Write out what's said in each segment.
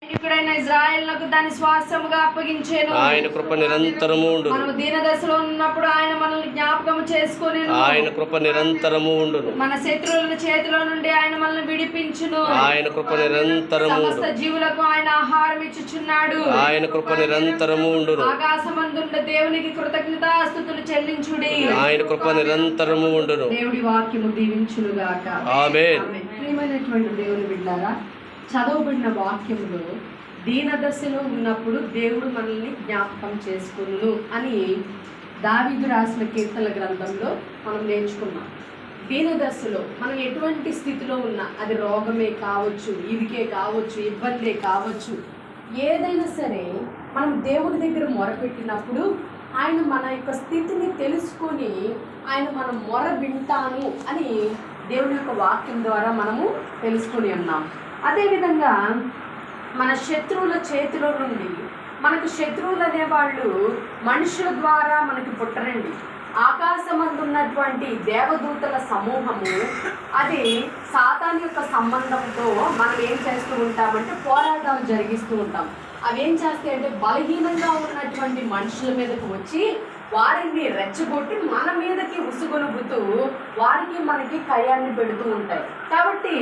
ఇజ్రాయేలునకు దాని స్వాస్థ్యముగా అప్పగించెను. ఆయన కృప నిరంతరము ఉండును. మనము దీన దశలో ఉన్నప్పుడు ఆయన మనల్ని జ్ఞాపకం చేసుకొని ఆయన కృప నిరంతరము ఉండును. మన శత్రువుల చేతిలో నుండి ఆయన మనల్ని విడిపించును. ఆయన కృప నిరంతరము సమస్త జీవులకు ఆయన ఆహారం ఇచ్చుచున్నాడు. ఆయన కృప నిరంతరము ఉండును. ఆకాశమందుండ దేవునికి కృతజ్ఞతాస్తుతులు చెల్లించుడి. ఆయన కృప నిరంతరము ఉండును. దేవుడి వాక్యము దీవించునుగాక. ఆమేన్. ప్రియమైనటువంటి దేవుని బిడ్డలారా, చదవబడిన వాక్యములో దీనదశలో ఉన్నప్పుడు దేవుడు మనల్ని జ్ఞాపకం చేసుకును అని దావీదు రాసిన కీర్తనల గ్రంథంలో మనం నేర్చుకున్నాం. దీనదశలో మనం ఎటువంటి స్థితిలో ఉన్నా, అది రోగమే కావచ్చు, ఇదికే కావచ్చు, ఇబ్బందే కావచ్చు, ఏదైనా సరే మనం దేవుని దగ్గర మొరపెట్టినప్పుడు ఆయన మన యొక్క స్థితిని తెలుసుకొని ఆయన మన మొర వింటాను అని దేవుని యొక్క వాక్యం ద్వారా మనము తెలుసుకొని ఉన్నాం. అదేవిధంగా మన శత్రువుల చేతిలో నుండి, మనకు శత్రువులు అనేవాళ్ళు మనుషుల ద్వారా మనకి పుట్టరండి. ఆకాశమందు ఉన్నటువంటి దేవదూతల సమూహము, అది సాతాను యొక్క సంబంధంతో మనం ఏం చేస్తూ ఉంటామంటే పోరాటాలు జరిగిస్తూ ఉంటాం. అవి ఏం చేస్తాయంటే బలహీనంగా ఉన్నటువంటి మనుషుల మీదకు వచ్చి వారిని రెచ్చగొట్టి మన మీదకి ఉసుగొలుపుతూ వారికి మనకి కయ్యాన్ని పెడుతూ ఉంటాయి. కాబట్టి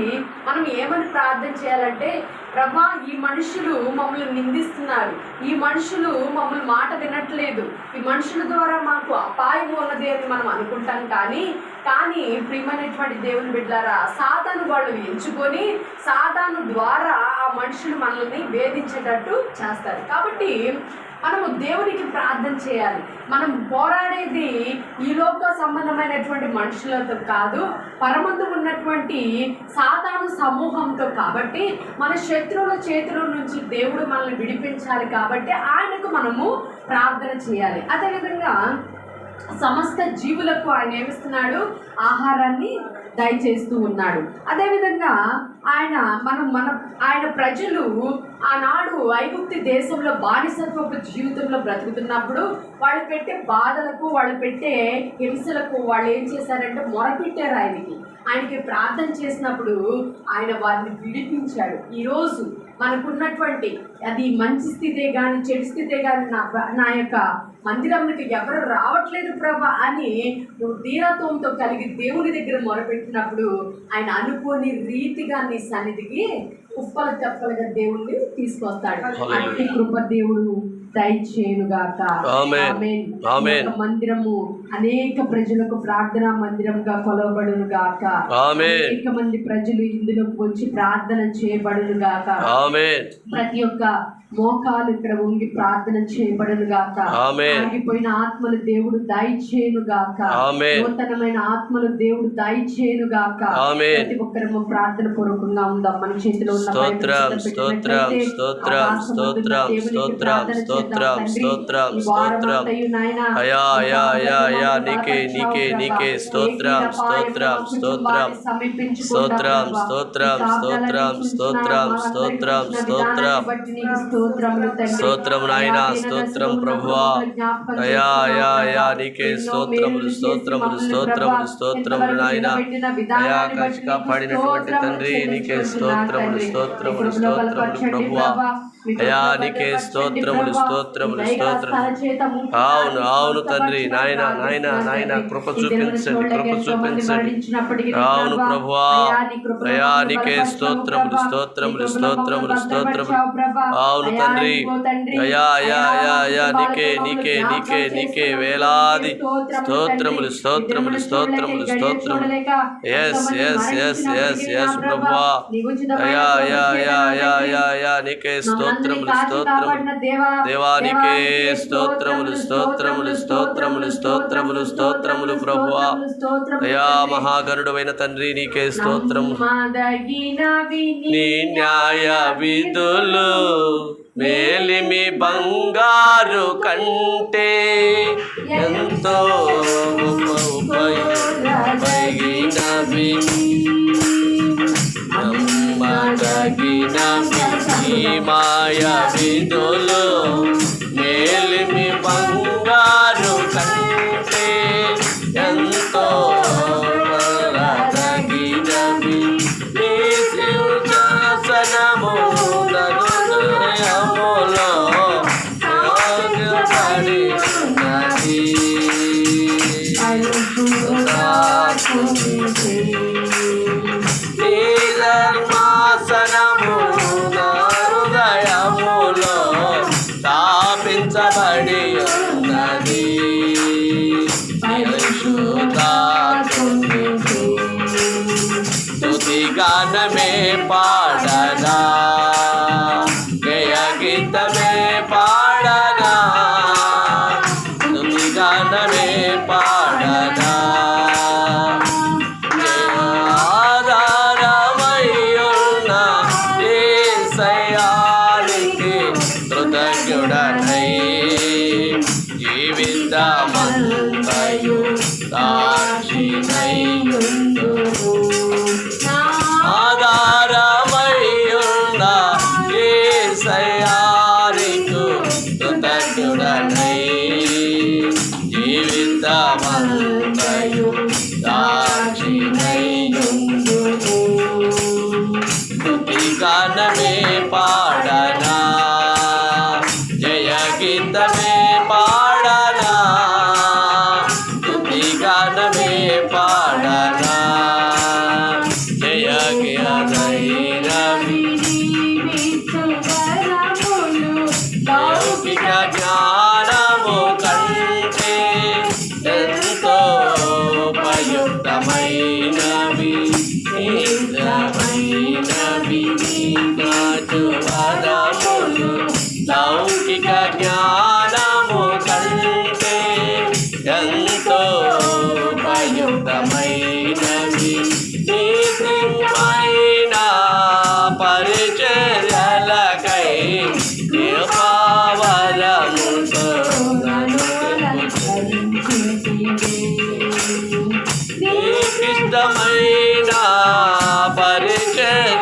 మనం ఏమని ప్రార్థన చేయాలంటే, ప్రభా, ఈ మనుషులు మమ్మల్ని నిందిస్తున్నారు, ఈ మనుషులు మమ్మల్ని మాట వినట్లేదు, ఈ మనుషుల ద్వారా మాకు అపాయం ఉన్నది అని మనం అనుకుంటాం. కానీ ప్రియమైనటువంటి దేవుని బిడ్డలారా, సాతాను వాళ్ళు ఎంచుకొని సాతాను ద్వారా ఆ మనుషులు మనల్ని వేధించేటట్టు చేస్తారు. కాబట్టి మనము దేవునికి ప్రార్థన చేయాలి. మనం పోరాడేది ఈ లోక సంబంధమైనటువంటి మనుషులతో కాదు, పరమందు ఉన్నటువంటి సాతాను సమూహంతో. కాబట్టి మన శత్రువుల చేతుల నుంచి దేవుడు మనల్ని విడిపించాలి. కాబట్టి ఆయనకు మనము ప్రార్థన చేయాలి. అదేవిధంగా సమస్త జీవులకు ఆయన ఏమిస్తున్నాడు? ఆహారాన్ని దయచేస్తూ ఉన్నాడు. అదేవిధంగా ఆయన ప్రజలు ఆనాడు ఐగుప్తు దేశంలో బానిసత్వపు జీవితంలో బ్రతుకుతున్నప్పుడు వాళ్ళు పెట్టే బాధలకు, వాళ్ళు పెట్టే హింసలకు వాళ్ళు ఏం చేశారంటే మొరపెట్టారు ఆయనకి ప్రార్థన చేసినప్పుడు ఆయన వారిని విడిపించాడు. ఈరోజు మనకున్నటువంటి అది మంచి స్థితే కానీ చెడు స్థితే కానీ నా యొక్క మందిరంకి ఎవరు రావట్లేదు ప్రభా అని నువ్వు దీనత్వంతో కలిగి దేవుని దగ్గర మొరపెట్టినప్పుడు ఆయన అనుకోని రీతిగా నీ సన్నిధికి ఉప్పల తెప్పలుగా దేవుణ్ణి తీసుకొస్తాడు. అట్టి కృప దేవుడు దయచేయునుగాక. ఆమేన్. మందిరము అనేక ప్రజలకు ప్రార్థనా మందిరంగా కొలవబడును గాక. అనేక మంది ప్రజలు ఇందులోకి వచ్చి ప్రార్థన చేయబడును గాక. ప్రతి ఒక్క మోకాలు ఇక్కడ ఉండి ప్రార్థన చేయబడును గాక. ఆగిపోయిన ఆత్మలు దేవుడు దయచేయును గాక. నూతనమైన ఆత్మలు దేవుడు దయచేయును గాక. ప్రతి ఒక్కరము ప్రార్థన పూర్వకంగా ఉందాం. మన చేతిలో ఉన్న స్తోత్రం నాయనా, స్తోత్రం ప్రభువా. అయా అయా అయా నీకే స్తోత్రములు, స్తోత్రములు, స్తోత్రములు, స్తోత్రములు నాయనా. అయా కాచి కాపాడినటువంటి తండ్రి నీకే స్తోత్రములు, స్తోత్రములు, స్తోత్రములు ప్రభువా. అయా నీకే స్తోత్రములు, స్తోత్రములు, స్తోత్రములు. అవును అవును తండ్రి, నాయనా నాయనా నాయనా కృప చూపించండి, కృప చూపించండి. అవును ప్రభువా. అయా నీకే స్తోత్రములు, స్తోత్రములు, స్తోత్రములు, స్తోత్రములు. అవును తండ్రి. అయా అయా అయా అయా నీకే నీకే నీకే నీకే వేలాది స్తోత్రములు, స్తోత్రములు, స్తోత్రములు, స్తోత్రములు. Yes yes yes yes yes ప్రభువా. అయా అయా అయా అయా అయా అయా నీకే స్తోత్రములు, స్తోత్రములు దేవానికే స్తోత్రములు, స్తోత్రములు, స్తోత్రములు, స్తోత్రములు, స్తోత్రములు ప్రభువా. అయా మహాగణుడైన తండ్రి నీకే స్తోత్రము. నీ న్యాయ విధులు మేలిమి బంగారు కంటే ఎంతో ఉపయోగమైనవి, నమ్మదగినవి మాయ విధులు మేలిమి బంగారు కంటే ఎంతో తగినవి. నీ శాసనము నన్ను నీకే కృతజ్ఞుడనై జీవితమంతయు సాక్షినైయుందును ఆధారమయ్యున్న యేసయ్యా నీకు కృతజ్ఞుడనై జీవితమంతయు సాక్షినైయుందును స్తుతి గానమే పాడనా జయ గీతమే పాడనా స్తుతి గానమే పాడనా జయ గీతైరవి లౌకిక జ్ఞానము కంటే ఎంతో ఉపయుక్తమైనవి నిజమైనవి నాటు వరములు లౌకిక జ్ఞానము కంటే ఎంతో ఉపయుక్తమైనవి నీతిమైన పరిచర్యలకై కృపావరముతో నీకిష్టమైన పరిచర్యలకై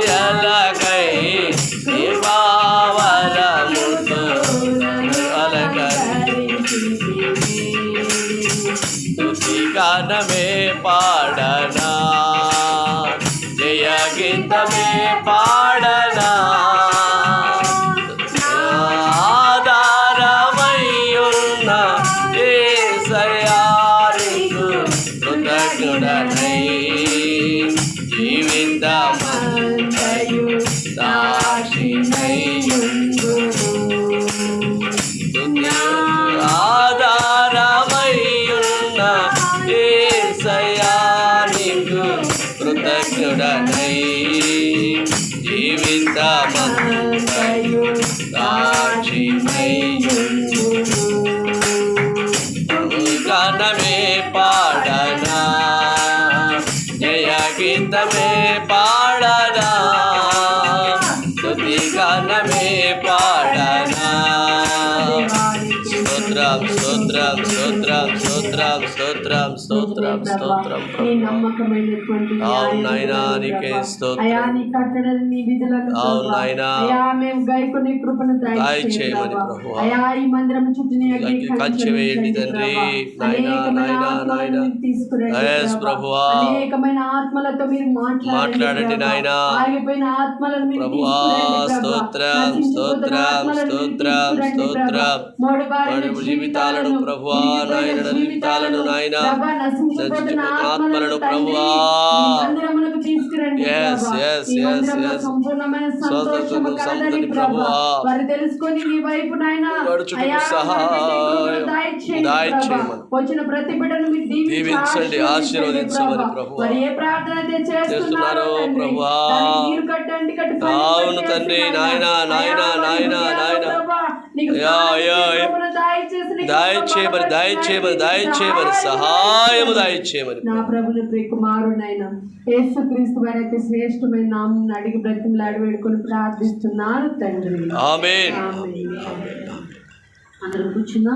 కృపావరముతో స్తుతి గానమే పాడనా జయ గీతమే పాడనా ఆధారమయ్యున్న యేసయ్యా నీకు కృతజ్ఞుడనై జీవితమంతయు సాక్షినైయుందును ఆధారమయ్యున్న యేసయ్యా నీకు కృతజ్ఞుడనై జీవితమంతయు సాక్షినైయుందును గానమే పాడనా జయ గీతమే పాడనా స్తుతి గానమే పాడనా స్తోత్రం స్తోత్రం స్తోత్రం స్తోత్రం స్తోత్రం స్తోత్రం స్తోత్రం నమ్మకమైనటువంటి అవును నాయనా నీకే స్తోత్రం అయా నీ కట్టడలు నీ విధులను అవును నాయనా అయా మేము గైకొనే కృపను దయచేయమని ప్రభువా అయా ఈ మందిరం చుట్టూ నీ కంచె వేయండి తండ్రి నాయనా నాయనా నాయనా ఎస్ ప్రభువా అనేకమైన ఆత్మలతో మీరు మాట్లాడండి నాయనా ఆగిపోయిన ఆత్మలను మీరు ప్రభువా స్తోత్రం స్తోత్రం స్తోత్రం స్తోత్రం మన జీవితాలను ప్రభువా నాయన జీవితాలను నాయన ఆత్మలను ప్రభువా ఎస్ ఎస్ ఎస్ ఎస్ ప్రభువా తెలుసుకొని నీ వైపు వచ్చిన ప్రతి బిడ్డను దీవించండి ఆశీర్వదించమని ప్రభువా ఏ ప్రార్థన చేస్తున్నారు ప్రభువా అవును తండ్రి నాయన నాయన నాయన నాయన దయచేయమని దయచేయమని దయచేయమని సహాయము దయచేయమని నా ప్రభుని ప్రియ కుమారుడైన యేసుక్రీస్తు వారి యొక్క శ్రేష్టమైన నామం అడిగి బ్రతిమలాడి వేడుకొని ప్రార్థిస్తున్నాను తండ్రి ఆమేన్ అందరూ కూర్చున్నా.